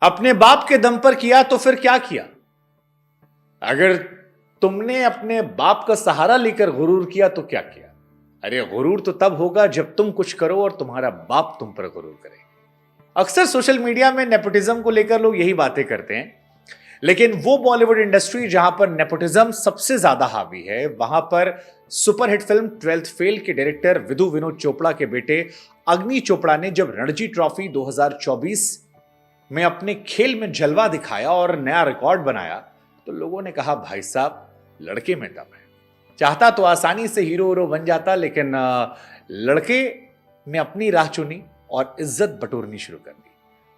अपने बाप के दम पर किया तो फिर क्या किया? अगर तुमने अपने बाप का सहारा लेकर गुरूर किया तो क्या किया? अरे गुरूर तो तब होगा जब तुम कुछ करो और तुम्हारा बाप तुम पर गुरूर करे। अक्सर सोशल मीडिया में नेपोटिज्म को लेकर लोग यही बातें करते हैं, लेकिन वो बॉलीवुड इंडस्ट्री जहां पर नेपोटिज्म सबसे ज्यादा हावी है, वहां पर सुपरहिट फिल्म 12th फेल के डायरेक्टर विधु विनोद चोपड़ा के बेटे अग्नि चोपड़ा ने जब रणजी ट्रॉफी 2024 में अपने खेल में जलवा दिखाया और नया रिकॉर्ड बनाया, तो लोगों ने कहा भाई साहब लड़के में दम है। चाहता तो आसानी से हीरो हीरो बन जाता, लेकिन लड़के ने अपनी राह चुनी और इज्जत बटोरनी शुरू कर दी।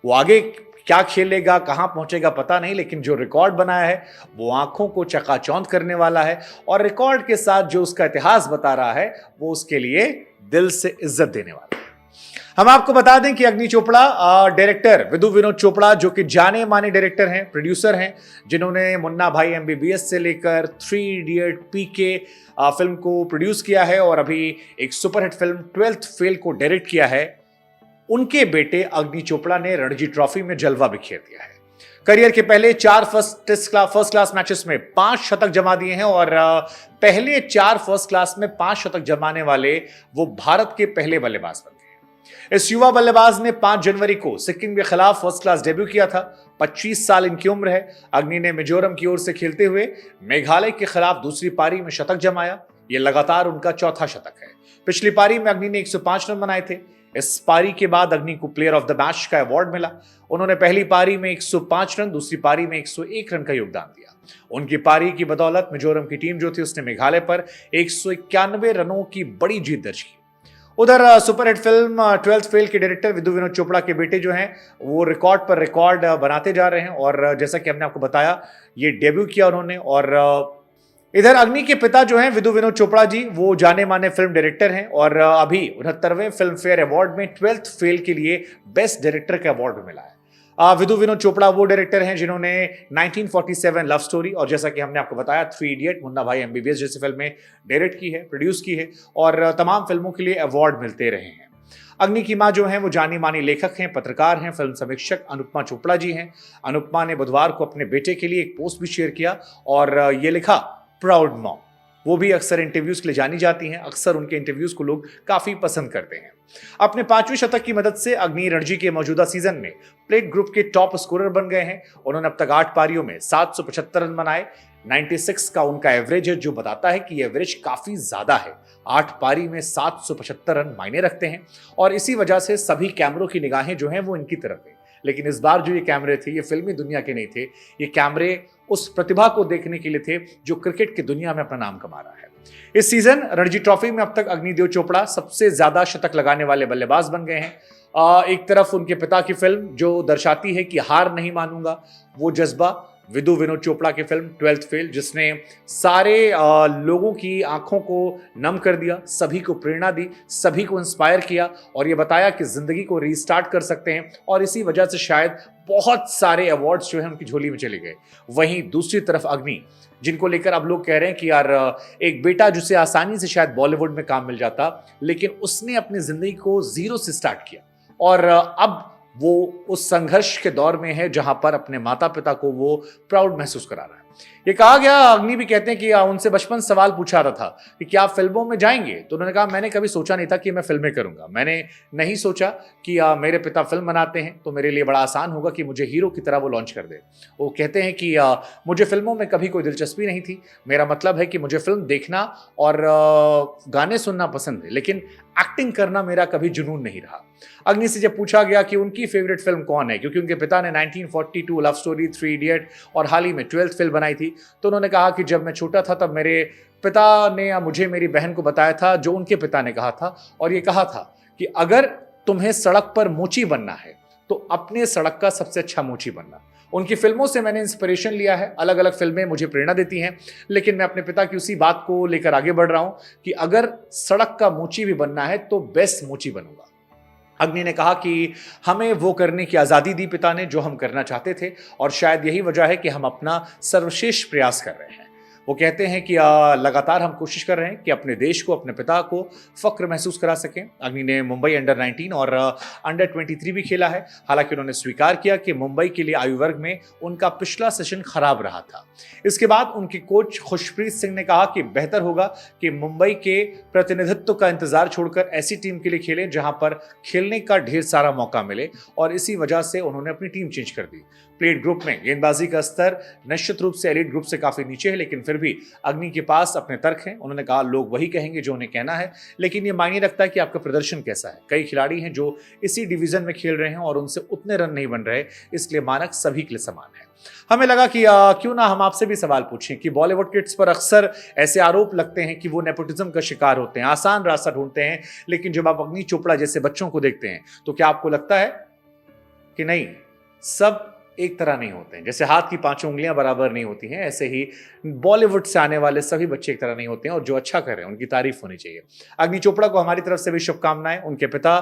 वो आगे क्या खेलेगा, कहां पहुंचेगा पता नहीं, लेकिन जो रिकॉर्ड बनाया है वो आंखों को चकाचौंध करने वाला है और रिकॉर्ड के साथ जो उसका इतिहास बता रहा है वो उसके लिए दिल से इज्जत देने वाला है। हम आपको बता दें कि अग्नि चोपड़ा डायरेक्टर विधु विनोद चोपड़ा, जो कि जाने माने डायरेक्टर हैं, प्रोड्यूसर हैं, जिन्होंने मुन्ना भाई एमबीबीएस से लेकर 3 इडियट, पीके फिल्म को प्रोड्यूस किया है और अभी एक सुपरहिट फिल्म 12th फेल को डायरेक्ट किया है, उनके बेटे अग्नि चोपड़ा ने रणजी ट्रॉफी में जलवा बिखेर दिया है। करियर के पहले 4 फर्स्ट क्लास मैचेस में 5 शतक जमा दिए हैं और पहले 4 फर्स्ट क्लास में 5 शतक जमाने वाले वो भारत के पहले बल्लेबाज बन गए। इस युवा बल्लेबाज ने 5 जनवरी को सिक्किम के खिलाफ फर्स्ट क्लास डेब्यू किया था। 25 साल इनकी उम्र है। अग्नि ने मिजोरम की ओर से खेलते हुए मेघालय के खिलाफ दूसरी पारी में शतक जमाया। यह लगातार उनका चौथा शतक है। पिछली पारी में अग्नि ने 105 रन बनाए थे। इस पारी के बाद अग्नि को प्लेयर ऑफ द मैच का अवार्ड मिला। उन्होंने पहली पारी में 105 रन, दूसरी पारी में 101 रन का योगदान दिया। उनकी पारी की बदौलत मिजोरम की टीम जो थी उसने मेघालय पर 191 रनों की बड़ी जीत दर्ज की। उधर सुपरहिट फिल्म 12th फेल के डायरेक्टर विधु विनोद चोपड़ा के बेटे जो हैं वो रिकॉर्ड पर रिकॉर्ड बनाते जा रहे हैं और जैसा कि हमने आपको बताया ये डेब्यू किया उन्होंने। और इधर अग्नि के पिता जो हैं विधु विनोद चोपड़ा जी, वो जाने माने फिल्म डायरेक्टर हैं और अभी 69वें फिल्म फेयर अवार्ड में 12th फेल के लिए बेस्ट डायरेक्टर का अवार्ड मिला है। विधु विनोद चोपड़ा वो डायरेक्टर हैं जिन्होंने 1947 लव स्टोरी और जैसा कि हमने आपको बताया 3 इडियट, मुन्ना भाई एमबीबीएस जैसी फिल्में डायरेक्ट की है, प्रोड्यूस की है और तमाम फिल्मों के लिए अवार्ड मिलते रहे हैं। अग्नि की मां जो हैं वो जानी मानी लेखक हैं, पत्रकार हैं, फिल्म समीक्षक अनुपमा चोपड़ा जी हैं। अनुपमा ने बुधवार को अपने बेटे के लिए एक पोस्ट भी शेयर किया और ये लिखा, प्राउड मॉम। वो भी अक्सर इंटरव्यूज के लिए जानी जाती हैं। अक्सर उनके इंटरव्यूज को लोग काफी पसंद करते हैं। अपने 5वें शतक की मदद से अग्नि रणजी के मौजूदा सीजन में प्लेट ग्रुप के टॉप स्कोरर बन गए हैं। उन्होंने अब तक 8 पारियों में 775 रन बनाए। 96 का उनका एवरेज है, जो बताता है कि एवरेज काफी ज्यादा है। 8 पारी में 775 रन मायने रखते हैं और इसी वजह से सभी कैमरों की निगाहें जो हैं वो इनकी तरफ है। लेकिन इस बार जो ये कैमरे थे ये फिल्मी दुनिया के नहीं थे, ये कैमरे उस प्रतिभा को देखने के लिए थे जो क्रिकेट की दुनिया में अपना नाम कमा रहा है। इस सीजन रणजी ट्रॉफी में अब तक अग्निदेव चोपड़ा सबसे ज्यादा शतक लगाने वाले बल्लेबाज बन गए हैं। एक तरफ उनके पिता की फिल्म जो दर्शाती है कि हार नहीं मानूंगा, वो जज्बा, विधु विनोद चोपड़ा की फिल्म 12th फेल, जिसने सारे लोगों की आंखों को नम कर दिया, सभी को प्रेरणा दी, सभी को इंस्पायर किया और ये बताया कि जिंदगी को रीस्टार्ट कर सकते हैं और इसी वजह से शायद बहुत सारे अवार्ड्स जो हैं उनकी झोली में चले गए। वहीं दूसरी तरफ अग्नि, जिनको लेकर अब लोग कह रहे हैं कि यार एक बेटा जिसे आसानी से शायद बॉलीवुड में काम मिल जाता, लेकिन उसने अपनी जिंदगी को जीरो से स्टार्ट किया और अब वो उस संघर्ष के दौर में है जहां पर अपने माता पिता को वो प्राउड महसूस करा रहा है। ये कहा गया, अग्नि भी कहते हैं कि उनसे बचपन सवाल पूछा रहा था कि क्या आप फिल्मों में जाएंगे, तो उन्होंने कहा मैंने कभी सोचा नहीं था कि मैं फिल्में करूंगा। मैंने नहीं सोचा कि मेरे पिता फिल्म बनाते हैं तो मेरे लिए बड़ा आसान होगा कि मुझे हीरो की तरह वो लॉन्च कर दे। वो कहते हैं कि मुझे फिल्मों में कभी कोई दिलचस्पी नहीं थी। मेरा मतलब है कि मुझे फिल्म देखना और गाने सुनना पसंद है, लेकिन एक्टिंग करना मेरा कभी जुनून नहीं रहा। अग्नि से जब पूछा गया कि उनकी फेवरेट फिल्म कौन है, क्योंकि उनके पिता ने 1942 लव स्टोरी, 3 इडियट और हाल ही में 12th फेल बनाई थी, तो उन्होंने कहा कि जब मैं छोटा था तब मेरे पिता ने या मुझे मेरी बहन को बताया था जो उनके पिता ने कहा था, और ये कहा था कि अगर तुम्हें सड़क पर मोची बनना है तो अपने सड़क का सबसे अच्छा मोची बनना। उनकी फिल्मों से मैंने इंस्पिरेशन लिया है। अलग अलग फिल्में मुझे प्रेरणा देती हैं, लेकिन मैं अपने पिता की उसी बात को लेकर आगे बढ़ रहा हूं कि अगर सड़क का मोची भी बनना है तो बेस्ट मोची बनूंगा। अग्नि ने कहा कि हमें वो करने की आज़ादी दी पिता ने जो हम करना चाहते थे और शायद यही वजह है कि हम अपना सर्वश्रेष्ठ प्रयास कर रहे हैं। वो कहते हैं कि लगातार हम कोशिश कर रहे हैं कि अपने देश को, अपने पिता को फक्र महसूस करा सकें। अग्नि ने मुंबई अंडर 19 और अंडर 23 भी खेला है। हालांकि उन्होंने स्वीकार किया कि मुंबई के लिए आयु वर्ग में उनका पिछला सेशन खराब रहा था। इसके बाद उनके कोच खुशप्रीत सिंह ने कहा कि बेहतर होगा कि मुंबई के प्रतिनिधित्व का इंतजार छोड़कर ऐसी टीम के लिए खेलें जहां पर खेलने का ढेर सारा मौका मिले, और इसी वजह से उन्होंने अपनी टीम चेंज कर दी। प्लेट ग्रुप में गेंदबाजी का स्तर निश्चित रूप से एलीट ग्रुप से काफी नीचे है, लेकिन फिर भी अग्नि के पास अपने तर्क हैं। उन्होंने कहा लोग वही कहेंगे जो उन्हें कहना है, लेकिन ये मायने रखता है कि आपका प्रदर्शन कैसा है। कई खिलाड़ी हैं जो इसी डिवीजन में खेल रहे हैं और उनसे उतने रन नहीं बन रहे, इसलिए मानक सभी के लिए समान है। हमें लगा कि क्यों ना हम आपसे भी सवाल पूछें कि बॉलीवुड किड्स पर अक्सर ऐसे आरोप लगते हैं कि वो नेपोटिज्म का शिकार होते हैं, आसान रास्ता ढूंढते हैं, लेकिन जब आप अग्नि चोपड़ा जैसे बच्चों को देखते हैं तो क्या आपको लगता है कि नहीं, सब एक तरह नहीं होते हैं? जैसे हाथ की पांचों उंगलियां बराबर नहीं होती हैं, ऐसे ही बॉलीवुड से आने वाले सभी बच्चे एक तरह नहीं होते हैं, और जो अच्छा कर रहे हैं उनकी तारीफ होनी चाहिए। अग्नि चोपड़ा को हमारी तरफ से भी शुभकामनाएं। उनके पिता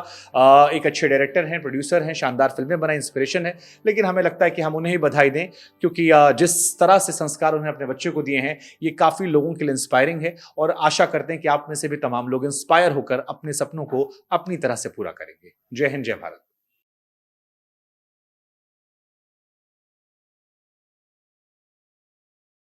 एक अच्छे डायरेक्टर हैं, प्रोड्यूसर हैं, शानदार फिल्में बनाए, इंस्पिरेशन है, लेकिन हमें लगता है कि हम उन्हें ही बधाई दें, क्योंकि जिस तरह से संस्कार उन्होंने अपने बच्चे को दिए हैं ये काफी लोगों के लिए इंस्पायरिंग है, और आशा करते हैं कि आप में से भी तमाम लोग इंस्पायर होकर अपने सपनों को अपनी तरह से पूरा करेंगे। जय हिंद, जय भारत।